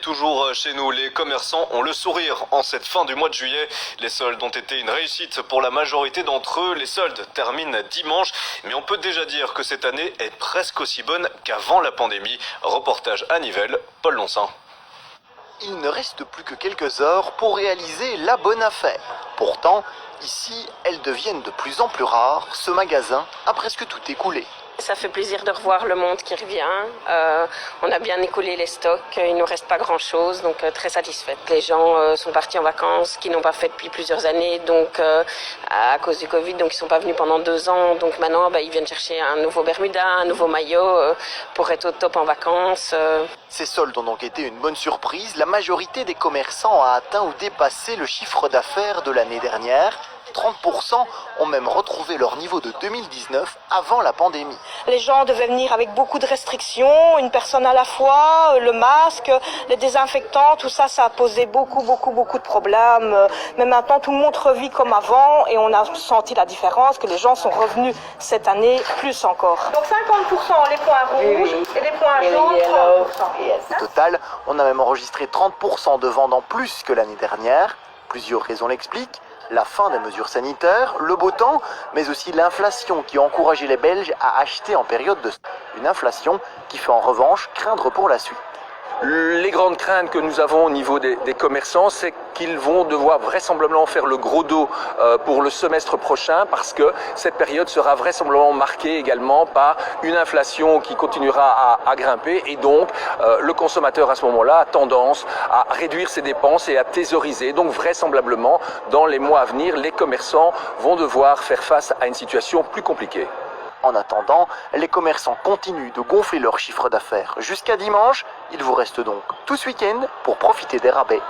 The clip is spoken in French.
toujours chez nous, les commerçants ont le sourire en cette fin du mois de juillet. Les soldes ont été une réussite pour la majorité d'entre eux. Les soldes terminent dimanche, mais on peut déjà dire que cette année est presque aussi bonne qu'avant la pandémie. Reportage à Nivelles, Paul Lonsin. Il ne reste plus que quelques heures pour réaliser la bonne affaire. Pourtant, ici, elles deviennent de plus en plus rares. Ce magasin a presque tout écoulé. Ça fait plaisir de revoir le monde qui revient. On a bien écoulé les stocks, il ne nous reste pas grand-chose, donc très satisfaite. Les gens sont partis en vacances, qui n'ont pas fait depuis plusieurs années, donc à cause du Covid, donc ils ne sont pas venus pendant 2 ans. Donc maintenant, ils viennent chercher un nouveau Bermuda, un nouveau maillot pour être au top en vacances. Ces soldes ont donc été une bonne surprise. La majorité des commerçants a atteint ou dépassé le chiffre d'affaires de l'année dernière. 30% ont même retrouvé leur niveau de 2019 avant la pandémie. Les gens devaient venir avec beaucoup de restrictions, une personne à la fois, le masque, les désinfectants, tout ça, ça a posé beaucoup de problèmes. Mais maintenant, tout le monde revit comme avant et on a senti la différence, que les gens sont revenus cette année plus encore. Donc 50% les points rouges et les points jaunes, 30%. Au total, on a même enregistré 30% de ventes en plus que l'année dernière. Plusieurs raisons l'expliquent. La fin des mesures sanitaires, le beau temps, mais aussi l'inflation qui a encouragé les Belges à acheter en période de... Une inflation qui fait en revanche craindre pour la suite. Les grandes craintes que nous avons au niveau des commerçants, c'est qu'ils vont devoir vraisemblablement faire le gros dos pour le semestre prochain parce que cette période sera vraisemblablement marquée également par une inflation qui continuera à grimper et donc le consommateur à ce moment-là a tendance à réduire ses dépenses et à thésauriser. Donc vraisemblablement, dans les mois à venir, les commerçants vont devoir faire face à une situation plus compliquée. En attendant, les commerçants continuent de gonfler leur chiffre d'affaires. Jusqu'à dimanche, il vous reste donc tout ce week-end pour profiter des rabais.